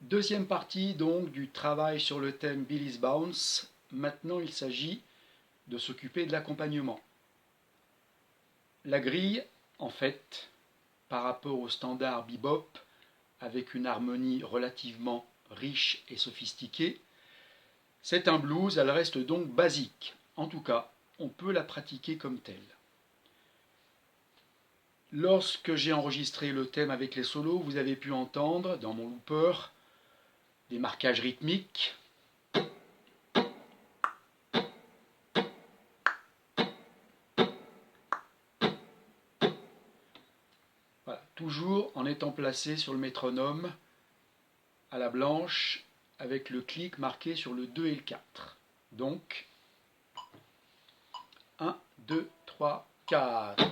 Deuxième partie donc du travail sur le thème Billy's Bounce. Maintenant il s'agit de s'occuper de l'accompagnement. La grille, en fait, par rapport au standard bebop, avec une harmonie relativement riche et sophistiquée, c'est un blues, elle reste donc basique. En tout cas, on peut la pratiquer comme telle. Lorsque j'ai enregistré le thème avec les solos, vous avez pu entendre dans mon looper des marquages rythmiques, voilà, toujours en étant placé sur le métronome à la blanche avec le clic marqué sur le 2 et le 4. Donc 1, 2, 3, 4.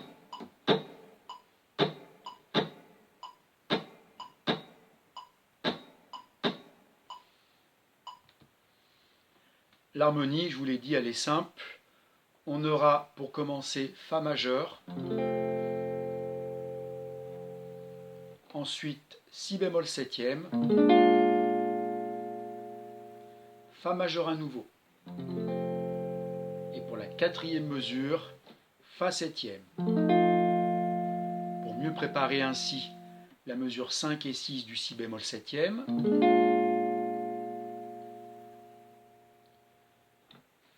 L'harmonie, je vous l'ai dit, elle est simple. On aura pour commencer Fa majeur, ensuite Si bémol septième, Fa majeur à nouveau. Et pour la quatrième mesure, Fa septième. Pour mieux préparer ainsi la mesure 5 et 6 du Si bémol septième,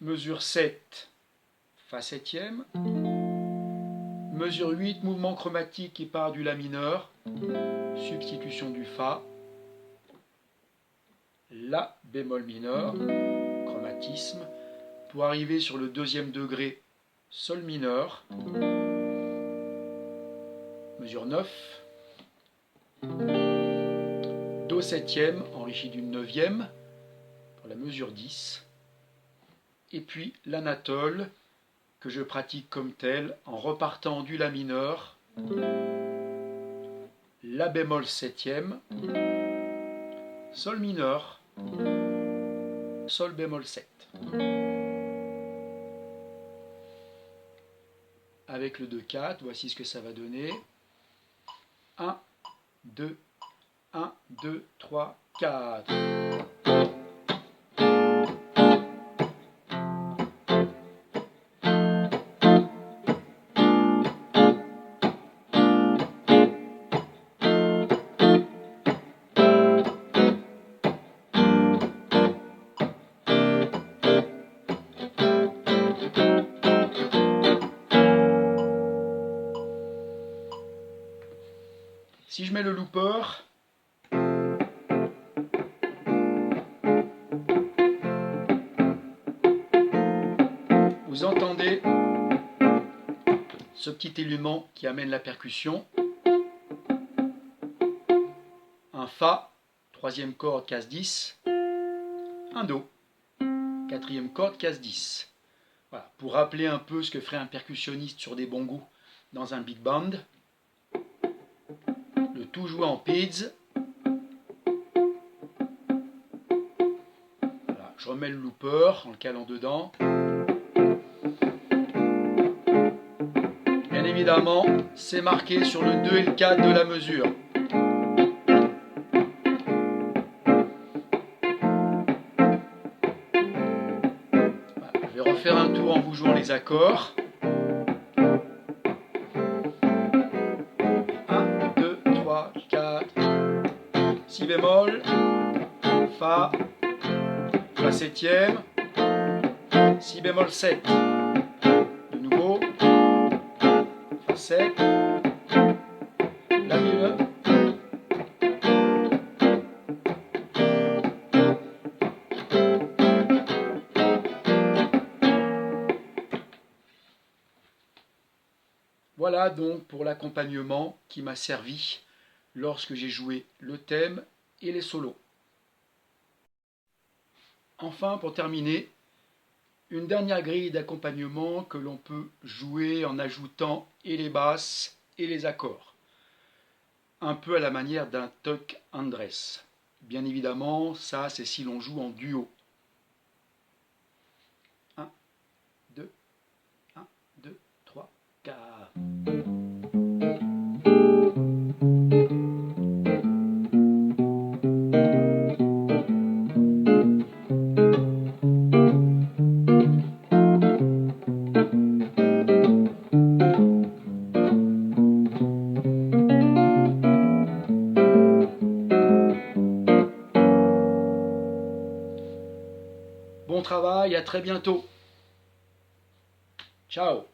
mesure 7, Fa septième, mesure 8, mouvement chromatique qui part du La mineur, substitution du Fa, La bémol mineur, chromatisme, pour arriver sur le deuxième degré, Sol mineur, mesure 9, Do septième enrichi d'une neuvième, pour la mesure 10, et puis l'anatole, que je pratique comme tel en repartant du La mineur, La bémol septième, Sol mineur, Sol bémol 7. Avec le 2-4, voici ce que ça va donner. 1, 2, 1, 2, 3, 4. Si je mets le looper, vous entendez ce petit élément qui amène la percussion. Un Fa, troisième corde, case 10, un Do, quatrième corde, case 10. Voilà, pour rappeler un peu ce que ferait un percussionniste sur des bongos dans un big band. Le tout joué en PIDS. Voilà, je remets le looper en le calant dedans. Bien évidemment, c'est marqué sur le 2 et le 4 de la mesure. Voilà, je vais refaire un tour en vous jouant les accords. 1, 2, 3, 4, Si bémol, Fa, Fa septième, Si bémol 7. De nouveau, Fa 7, La mineur. Voilà donc pour l'accompagnement qui m'a servi lorsque j'ai joué le thème et les solos. Enfin, pour terminer, une dernière grille d'accompagnement que l'on peut jouer en ajoutant et les basses et les accords. Un peu à la manière d'un Tuck Andress. Bien évidemment, ça c'est si l'on joue en duo. 1, 2, 1, 2, 3, 4. Bon travail, à très bientôt. Ciao.